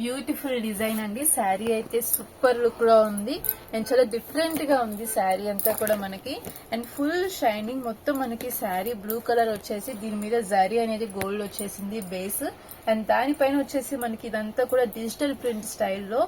Beautiful design అండి. శారీ అయితే super look లో ఉంది అండ్ చాలా డిఫరెంట్ గా ఉంది శారీ అంతా కూడా మనకి. అండ్ ఫుల్ షైనింగ్ మొత్తం మనకి శారీ బ్లూ కలర్ వచ్చేసి దీని మీద జరీ అనేది గోల్డ్ వచ్చేసింది బేస్. అండ్ దానిపైన వచ్చేసి మనకి ఇదంతా కూడా డిజిటల్ ప్రింట్ స్టైల్లో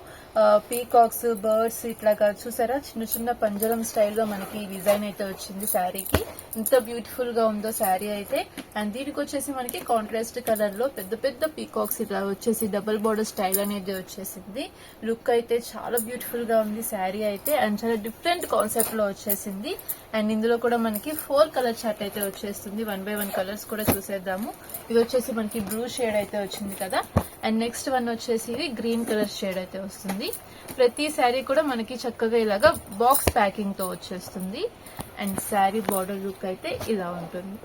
పీకాక్స్ బర్డ్స్ ఇట్లాగా చూసారా, చిన్న చిన్న పంజరం స్టైల్లో మనకి డిజైన్ అయితే వచ్చింది శారీకి. ఎంత బ్యూటిఫుల్ గా ఉందో శారీ అయితే. అండ్ దీనికి వచ్చేసి మనకి కాంట్రాస్ట్ కలర్ లో పెద్ద పెద్ద పీకాక్స్ ఇట్లా వచ్చేసి డబుల్ బోర్డర్ స్టైల్ అనేది వచ్చేసింది. లుక్ అయితే చాలా బ్యూటిఫుల్ గా ఉంది శారీ అయితే. అండ్ చాలా డిఫరెంట్ కాన్సెప్ట్ లో వచ్చేసింది. అండ్ ఇందులో కూడా మనకి 4 కలర్ చార్ట్ అయితే వచ్చేస్తుంది. 1 by 1 కలర్స్ కూడా చూసేద్దాము. ఇది వచ్చేసి మనకి బ్లూ షేడ్ అయితే వచ్చింది కదా. అండ్ నెక్స్ట్ వన్ వచ్చేసి ఇది గ్రీన్ కలర్ షేడ్ అయితే వస్తుంది. ప్రతి శారీ కూడా మనకి చక్కగా ఇలాగా బాక్స్ ప్యాకింగ్ తో వచ్చేస్తుంది. అండ్ శారీ బార్డర్ లుక్ అయితే ఇలా ఉంటుంది.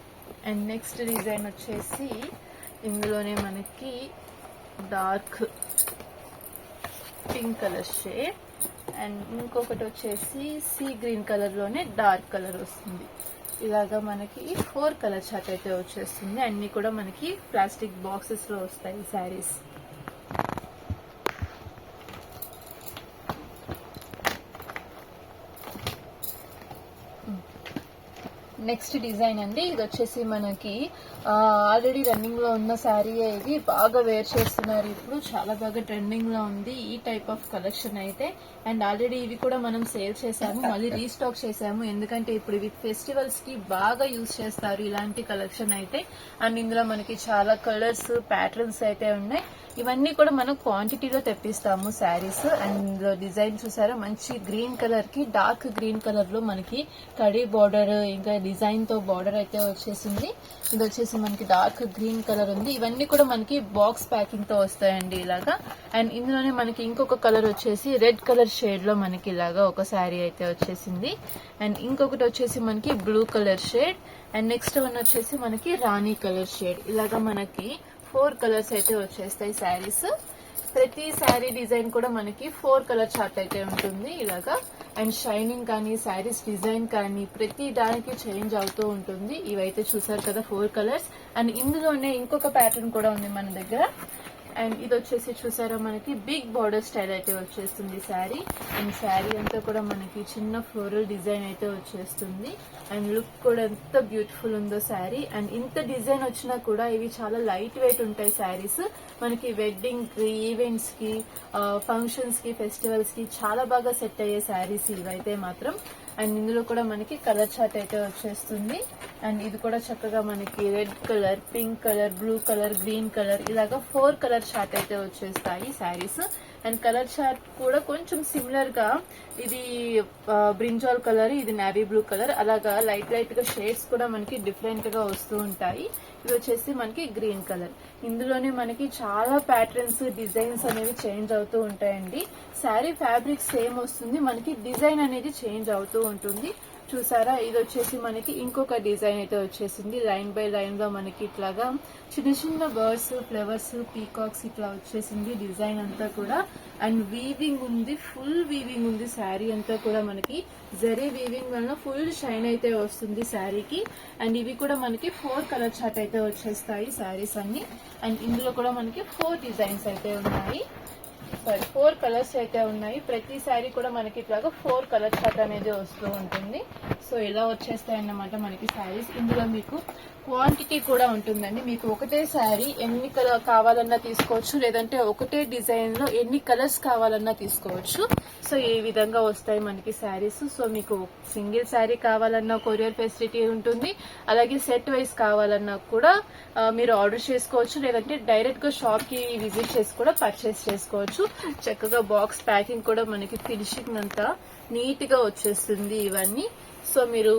అండ్ నెక్స్ట్ డిజైన్ వచ్చేసి ఇందులోనే మనకి dark pink colour shade and ఇంకొకటి వచ్చేసి సీ గ్రీన్ కలర్ లోనే డార్క్ కలర్ వస్తుంది. ఇలాగా మనకి 4 కలర్ చార్ట్ అయితే వచ్చేస్తుంది. అన్ని కూడా మనకి ప్లాస్టిక్ బాక్సెస్ లో వస్తాయి శారీస్. నెక్స్ట్ డిజైన్ అండి. ఇది వచ్చేసి మనకి ఆల్రెడీ రన్నింగ్ లో ఉన్న శారీ. ఇది బాగా వేర్ చేస్తున్నారు ఇప్పుడు, చాలా బాగా ట్రెండింగ్ లో ఉంది ఈ టైప్ ఆఫ్ కలెక్షన్ అయితే. అండ్ ఆల్రెడీ ఇవి కూడా మనం సేల్ చేసాము, మళ్ళీ రీస్టాక్ చేసాము. ఎందుకంటే ఇప్పుడు ఇవి ఫెస్టివల్స్ కి బాగా యూజ్ చేస్తారు ఇలాంటి కలెక్షన్ అయితే. అండ్ ఇందులో మనకి చాలా కలర్స్ ప్యాటర్న్స్ అయితే ఉన్నాయి. ఇవన్నీ కూడా మనం క్వాంటిటీలో తెప్పిస్తాము శారీస్. అండ్ డిజైన్ చూసారా, మంచి గ్రీన్ కలర్ కి డార్క్ గ్రీన్ కలర్ లో మనకి కడీ బార్డర్ ఇంకా డిజైన్ తో బార్డర్ అయితే వచ్చేసింది. ఇది వచ్చేసి మనకి డార్క్ గ్రీన్ కలర్ ఉంది. ఇవన్నీ కూడా మనకి బాక్స్ ప్యాకింగ్ తో వస్తాయండి ఇలాగా. అండ్ ఇందులోనే మనకి ఇంకొక కలర్ వచ్చేసి రెడ్ కలర్ షేడ్ లో మనకి ఇలాగా ఒక శారీ అయితే వచ్చేసింది. అండ్ ఇంకొకటి వచ్చేసి మనకి blue colour shade. And next one వచ్చేసి మనకి రాణి కలర్ షేడ్. ఇలాగా మనకి 4 కలర్స్ అయితే వచ్చేస్తాయి శారీస్. ప్రతి శారీ డిజైన్ కూడా మనకి 4 కలర్ చార్ట్ అయితే ఉంటుంది ఇలాగా. అండ్ షైనింగ్ కానీ శారీస్ డిజైన్ కానీ ప్రతి దానికి చేంజ్ అవుతూ ఉంటుంది. ఇవైతే చూసారు కదా 4 కలర్స్. అండ్ ఇందులోనే ఇంకొక ప్యాటర్న్ కూడా ఉంది మన దగ్గర. అండ్ ఇది వచ్చేసి చూసారా మనకి బిగ్ బార్డర్ స్టైల్ అయితే వచ్చేస్తుంది శారీ. అండ్ శారీ అంతా కూడా మనకి చిన్న ఫ్లోరల్ డిజైన్ అయితే వచ్చేస్తుంది. అండ్ లుక్ కూడా ఎంత బ్యూటిఫుల్ ఉందో శారీ. అండ్ ఇంత డిజైన్ వచ్చినా కూడా ఇవి చాలా లైట్ వెయిట్ ఉంటాయి శారీస్. మనకి వెడ్డింగ్ కి ఈవెంట్స్ కి ఫంక్షన్స్ కి ఫెస్టివల్స్ కి చాలా బాగా సెట్ అయ్యే శారీస్ ఇవైతే మాత్రం. అండ్ ఇందులో కూడా మనకి కలర్ చార్ట్ అయితే వచ్చేస్తుంది. అండ్ ఇది కూడా చక్కగా మనకి red colour, pink colour, blue colour, green colour ఇలాగా 4 కలర్ చార్ట్ అయితే వచ్చేస్తాయి శారీస్. అండ్ కలర్ చార్ట్ కూడా కొంచెం సిమిలర్ గా ఇది బ్రింజాల్ కలర్, ఇది నేవీ బ్లూ కలర్, అలాగా లైట్ లైట్ గా షేడ్స్ కూడా మనకి డిఫరెంట్ గా వస్తూ ఉంటాయి. ఇది వచ్చేసి మనకి గ్రీన్ కలర్. ఇందులోనే మనకి చాలా ప్యాటర్న్స్ డిజైన్స్ అనేవి చేంజ్ అవుతూ ఉంటాయండి. శారీ ఫ్యాబ్రిక్ సేమ్ వస్తుంది, మనకి డిజైన్ అనేది చేంజ్ అవుతూ ఉంటుంది. చూసారా, ఇది వచ్చేసి మనకి ఇంకొక డిజైన్ అయితే వచ్చేసింది. లైన్ బై లైన్ లో మనకి ఇట్లాగా చిన్న చిన్న బర్డ్స్, ఫ్లవర్స్, పీకాక్స్ ఇట్లా వచ్చేసింది డిజైన్ అంతా కూడా. అండ్ వీవింగ్ ఉంది, ఫుల్ వీవింగ్ ఉంది శారీ అంతా కూడా. మనకి జరీ వీవింగ్ వల్ల ఫుల్ షైన్ అయితే వస్తుంది శారీకి. అండ్ ఇవి కూడా మనకి 4 కలర్ చార్ట్ అయితే వచ్చేస్తాయి శారీస్ అన్ని. అండ్ ఇందులో కూడా మనకి 4 డిజైన్స్ అయితే ఉన్నాయి. 4 కలర్స్ అయితే ఉన్నాయి. ప్రతి శారీ కూడా మనకి ఇట్లాగా 4 కలర్ చార్ట్ అనేది వస్తూ ఉంటుంది. సో ఇలా వచ్చేస్తాయి అన్నమాట మనకి శారీస్. ఇందులో మీకు క్వాంటిటీ కూడా ఉంటుందండి. మీకు ఒకటే శారీ ఎన్ని కలర్ కావాలన్నా తీసుకోవచ్చు, లేదంటే ఒకటే డిజైన్ లో ఎన్ని కలర్స్ కావాలన్నా తీసుకోవచ్చు. సో ఈ విధంగా వస్తాయి మనకి శారీస్. సో మీకు సింగిల్ శారీ కావాలన్నా కొరియర్ ఫెసిలిటీ ఉంటుంది. అలాగే సెట్ వైజ్ కావాలన్నా కూడా మీరు ఆర్డర్ చేసుకోవచ్చు, లేదంటే డైరెక్ట్ గా షాప్ కి విజిట్ చేసి కూడా పర్చేస్ చేసుకోవచ్చు. చక్కగా బాక్స్ ప్యాకింగ్ కూడా మనకి ఫినిషింగ్ అంతా నీట్ గా వచ్చేస్తుంది ఇవన్నీ. సో మీరు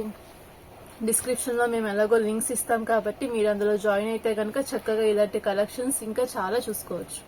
డిస్క్రిప్షన్ లో మేము ఎలాగో లింక్స్ ఇస్తాం కాబట్టి మీరు అందులో జాయిన్ అయితే కనుక చక్కగా ఇలాంటి కలెక్షన్స్ ఇంకా చాలా చూసుకోవచ్చు.